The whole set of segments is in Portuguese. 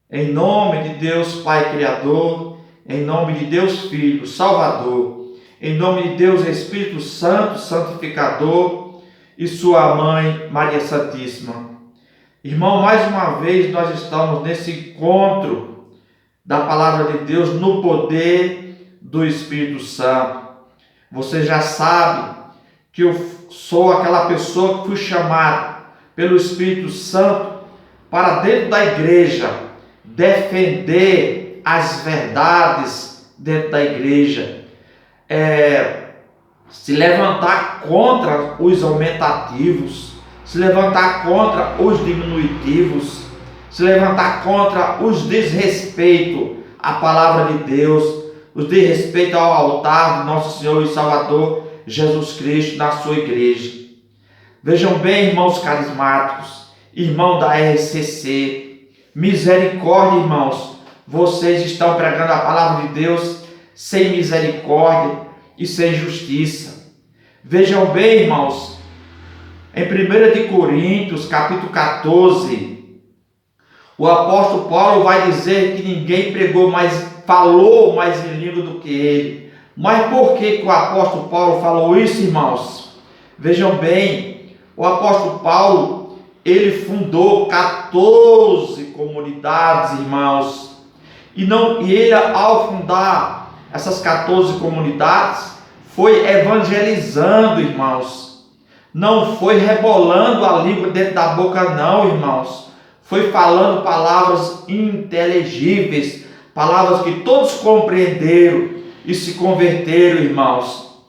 Em nome de Deus Pai Criador, em nome de Deus Filho Salvador, em nome de Deus Espírito Santo Santificador e sua mãe Maria Santíssima. Irmão, mais uma vez nós estamos nesse encontro da Palavra de Deus no poder do Espírito Santo. Você já sabe que eu sou aquela pessoa que fui chamada pelo Espírito Santo para dentro da igreja defender as verdades dentro da igreja, se levantar contra os aumentativos, se levantar contra os diminutivos, se levantar contra os desrespeito à palavra de Deus, os desrespeito ao altar do nosso Senhor e Salvador Jesus Cristo na sua igreja. Vejam bem, irmãos carismáticos, irmão da RCC, misericórdia, irmãos, vocês estão pregando a palavra de Deus sem misericórdia e sem justiça. Vejam bem, irmãos, em 1 de Coríntios, capítulo 14, o apóstolo Paulo vai dizer que ninguém falou mais em língua do que ele. Mas por que o apóstolo Paulo falou isso, irmãos? Vejam bem, o apóstolo Paulo, ele fundou 14 comunidades, irmãos. E ele, ao fundar essas 14 comunidades, foi evangelizando, irmãos. Não foi rebolando a língua dentro da boca, não, irmãos. Foi falando palavras inteligíveis, palavras que todos compreenderam e se converteram, irmãos.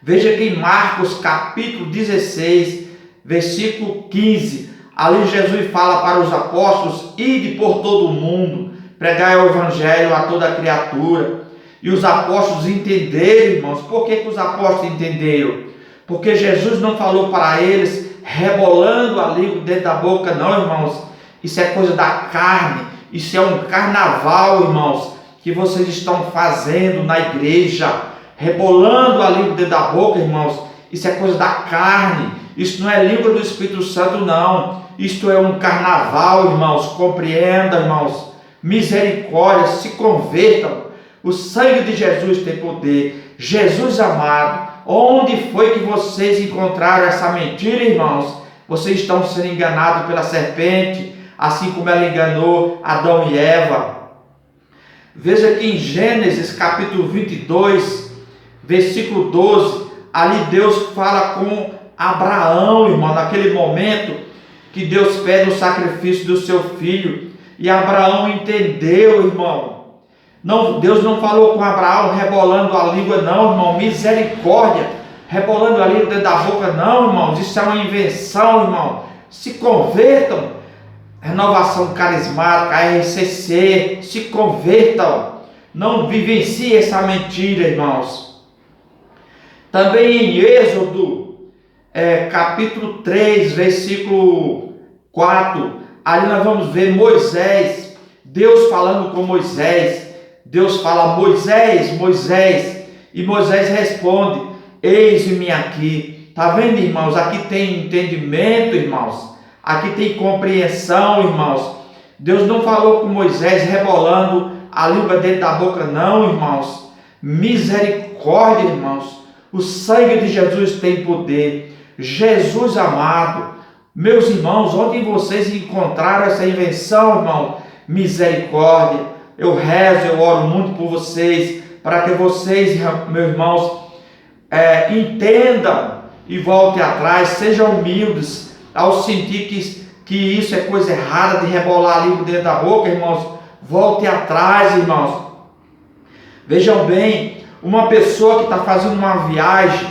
Veja que em Marcos capítulo 16, versículo 15, ali Jesus fala para os apóstolos: ide por todo o mundo, pregai o evangelho a toda criatura. E os apóstolos entenderam, irmãos. Por que os apóstolos entenderam? Porque Jesus não falou para eles rebolando a língua dentro da boca, não, irmãos. Isso é coisa da carne, isso é um carnaval, irmãos, que vocês estão fazendo na igreja, rebolando a língua dentro da boca, irmãos. Isso é coisa da carne. Isso não é língua do Espírito Santo, não. Isto é um carnaval, irmãos. Compreenda, irmãos. Misericórdia, se convertam. O sangue de Jesus tem poder. Jesus amado, onde foi que vocês encontraram essa mentira, irmãos? Vocês estão sendo enganados pela serpente, assim como ela enganou Adão e Eva. Veja que em Gênesis capítulo 22, versículo 12, ali Deus fala com Abraão, irmão, naquele momento que Deus pede o sacrifício do seu filho, e Abraão entendeu, irmão. Não, Deus não falou com Abraão rebolando a língua, não, irmão. Misericórdia, rebolando a língua dentro da boca, não, irmãos. Isso é uma invenção, irmão. Se convertam. Renovação carismática, RCC, se convertam. Não vivenciem essa mentira, irmãos. Também em Êxodo capítulo 3, versículo 4, ali nós vamos ver Moisés, Deus falando com Moisés. Deus fala: Moisés, Moisés, e Moisés responde: eis-me aqui. Está vendo, irmãos? Aqui tem entendimento, irmãos. Aqui tem compreensão, irmãos. Deus não falou com Moisés rebolando a língua dentro da boca, não, irmãos. Misericórdia, irmãos. O sangue de Jesus tem poder. Jesus amado, meus irmãos, onde vocês encontraram essa invenção, irmão? Misericórdia. Eu rezo, eu oro muito por vocês, para que vocês, meus irmãos, entendam e voltem atrás, sejam humildes ao sentir que isso é coisa errada de rebolar a língua dentro da boca, irmãos. Voltem atrás, irmãos. Vejam bem, uma pessoa que está fazendo uma viagem,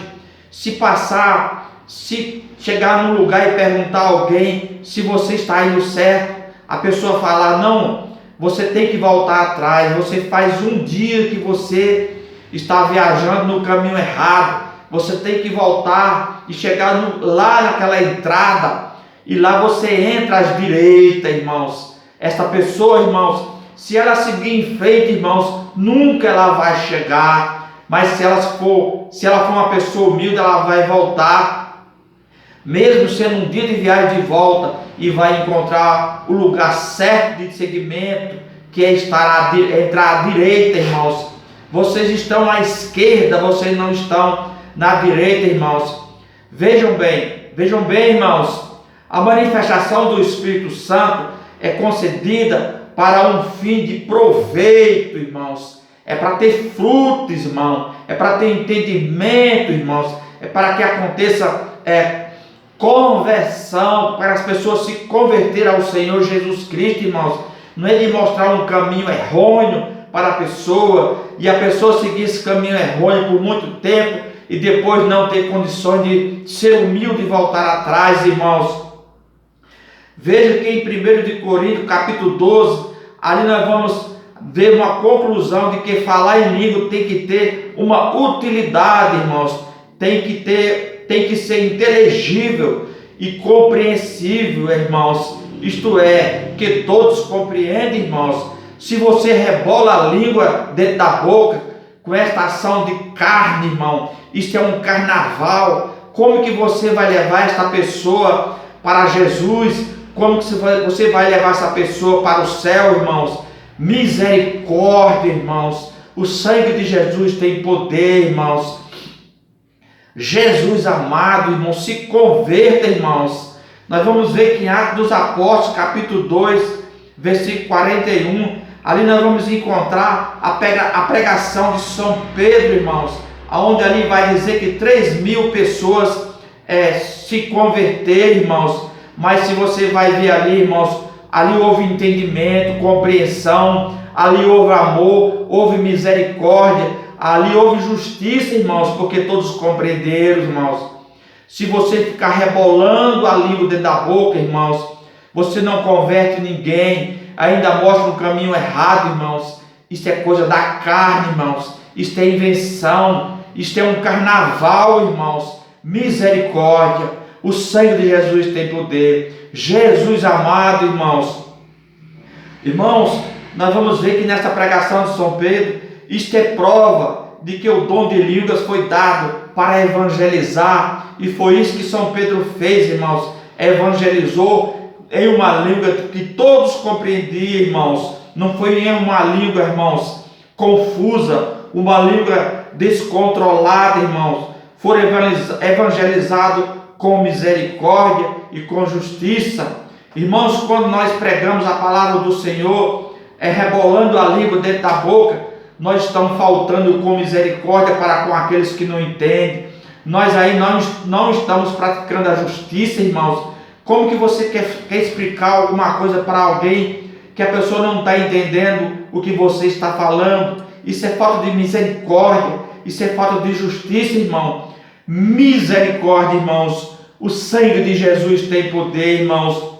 se chegar num lugar e perguntar a alguém se você está indo certo, a pessoa falar: não, você tem que voltar atrás, você faz um dia que você está viajando no caminho errado, você tem que voltar e chegar lá naquela entrada, e lá você entra à direita, irmãos. Esta pessoa, irmãos, se ela seguir em frente, irmãos, nunca ela vai chegar. Mas se ela for uma pessoa humilde, ela vai voltar. mesmo sendo um dia de viagem de volta, e vai encontrar o lugar certo de segmento, que é entrar à direita, irmãos. Vocês estão à esquerda, vocês não estão na direita, irmãos. Vejam bem, irmãos, a manifestação do Espírito Santo é concedida para um fim de proveito, irmãos. É para ter frutos, irmão. É para ter entendimento, irmãos. É para que aconteça conversão, para as pessoas se converterem ao Senhor Jesus Cristo, irmãos. Não é de mostrar um caminho errôneo para a pessoa e a pessoa seguir esse caminho errôneo por muito tempo e depois não ter condições de ser humilde e voltar atrás, irmãos. Veja que em 1 de Coríntios, capítulo 12, ali nós vamos ver uma conclusão de que falar em língua tem que ter uma utilidade, irmãos. Tem que ser inteligível e compreensível, irmãos. Isto é, que todos compreendem, irmãos. Se você rebola a língua dentro da boca com esta ação de carne, irmão, isto é um carnaval. Como que você vai levar esta pessoa para Jesus? Como que você vai levar essa pessoa para o céu, irmãos? Misericórdia, irmãos. O sangue de Jesus tem poder, irmãos. Jesus amado, irmãos, se converta, irmãos. Nós vamos ver que em Atos dos Apóstolos, capítulo 2, versículo 41, ali nós vamos encontrar a pregação de São Pedro, irmãos, onde ali vai dizer que 3.000 pessoas se converteram, irmãos. Mas se você vai ver ali, irmãos, ali houve entendimento, compreensão, ali houve amor, houve misericórdia, ali houve justiça, irmãos, porque todos compreenderam, irmãos. Se você ficar rebolando a língua dentro da boca, irmãos, você não converte ninguém, ainda mostra um caminho errado, irmãos. Isso é coisa da carne, irmãos. Isso é invenção, isso é um carnaval, irmãos. Misericórdia. O sangue de Jesus tem poder. Jesus amado, irmãos. Irmãos, nós vamos ver que nessa pregação de São Pedro, isto é prova de que o dom de línguas foi dado para evangelizar. E foi isso que São Pedro fez, irmãos. Evangelizou em uma língua que todos compreendiam, irmãos. Não foi em uma língua, irmãos, confusa, uma língua descontrolada, irmãos. Foram evangelizados com misericórdia e com justiça. Irmãos, quando nós pregamos a palavra do Senhor, rebolando a língua dentro da boca, nós estamos faltando com misericórdia para com aqueles que não entendem. Nós aí não estamos praticando a justiça, irmãos. Como que você quer explicar alguma coisa para alguém que a pessoa não está entendendo o que você está falando? Isso é falta de misericórdia, isso é falta de justiça, irmão. Misericórdia, irmãos. O sangue de Jesus tem poder, irmãos.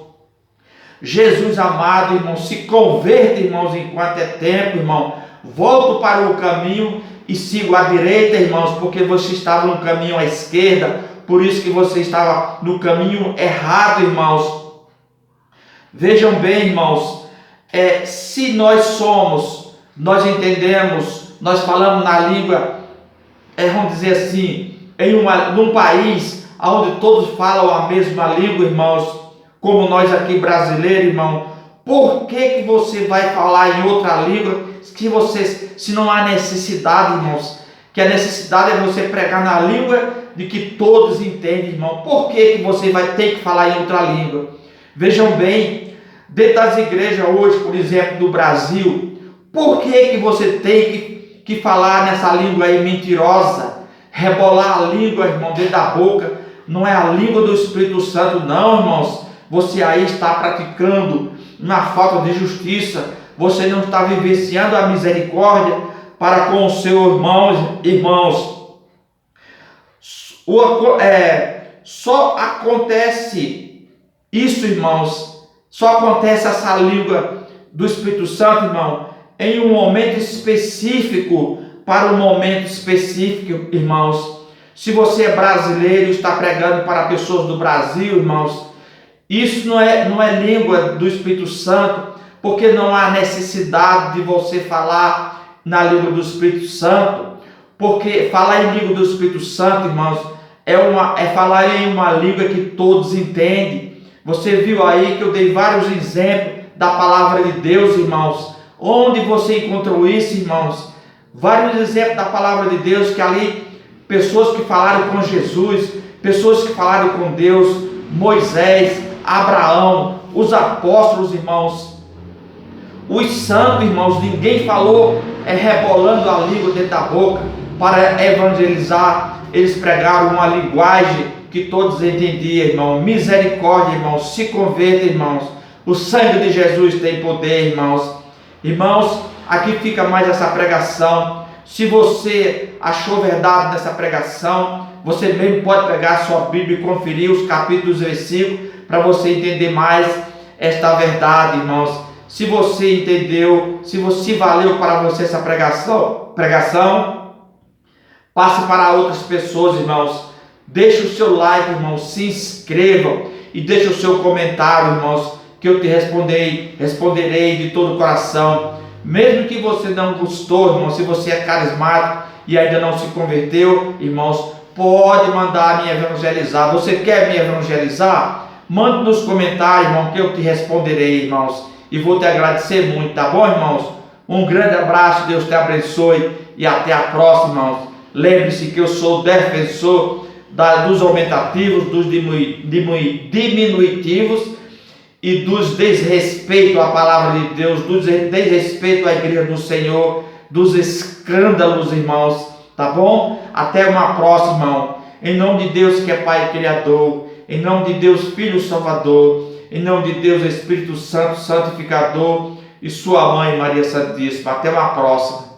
Jesus amado, irmão, se converta, irmãos, enquanto é tempo, irmão. Volto para o caminho e sigo à direita, irmãos, porque você estava no caminho à esquerda, por isso que você estava no caminho errado, irmãos. Vejam bem, irmãos, se nós entendemos, nós falamos na língua, vamos dizer assim, num país onde todos falam a mesma língua, irmãos, como nós aqui brasileiros, irmão, por que você vai falar em outra língua se não há necessidade, irmãos? Que a necessidade é você pregar na língua de que todos entendem, irmão. Por que você vai ter que falar em outra língua? Vejam bem, dentro das igrejas hoje, por exemplo, do Brasil, por que você tem que falar nessa língua aí mentirosa? Rebolar a língua, irmão, dentro da boca, não é a língua do Espírito Santo, não, irmãos. Você aí está praticando uma falta de justiça, você não está vivenciando a misericórdia para com os seus irmãos. Só acontece isso, irmãos, só acontece essa língua do Espírito Santo, irmão, em um momento específico, para um momento específico, irmãos. Se você é brasileiro e está pregando para pessoas do Brasil, irmãos, isso não é língua do Espírito Santo, porque não há necessidade de você falar na língua do Espírito Santo, porque falar em língua do Espírito Santo, irmãos, é falar em uma língua que todos entendem. Você viu aí que eu dei vários exemplos da palavra de Deus, irmãos. Onde você encontrou isso, irmãos? Vários exemplos da palavra de Deus, que ali pessoas que falaram com Jesus, pessoas que falaram com Deus, Moisés, Abraão, os apóstolos, irmãos, os santos, irmãos, ninguém falou rebolando a língua dentro da boca para evangelizar. Eles pregaram uma linguagem que todos entendiam, irmão. Misericórdia, irmãos, se converta, irmãos. O sangue de Jesus tem poder, irmãos. Irmãos, aqui fica mais essa pregação. Se você achou verdade nessa pregação, você mesmo pode pegar a sua Bíblia e conferir os capítulos e versículos para você entender mais esta verdade, irmãos. Se você entendeu, se valeu para você essa pregação, passe para outras pessoas, irmãos. Deixe o seu like, irmãos, se inscrevam e deixe o seu comentário, irmãos, que eu te responderei de todo o coração. Mesmo que você não gostou, irmão, se você é carismático e ainda não se converteu, irmãos, pode mandar me evangelizar. Você quer me evangelizar? Mande nos comentários, irmão, que eu te responderei, irmãos, e vou te agradecer muito, tá bom, irmãos? Um grande abraço, Deus te abençoe e até a próxima, irmãos. Lembre-se que eu sou defensor dos aumentativos, dos diminutivos e dos desrespeito à palavra de Deus, dos desrespeito à igreja do Senhor, dos escândalos, irmãos, tá bom? Até uma próxima, irmão. Em nome de Deus que é Pai Criador, em nome de Deus Filho Salvador, em nome de Deus Espírito Santo, Santificador e sua mãe Maria Santíssima. Até uma próxima.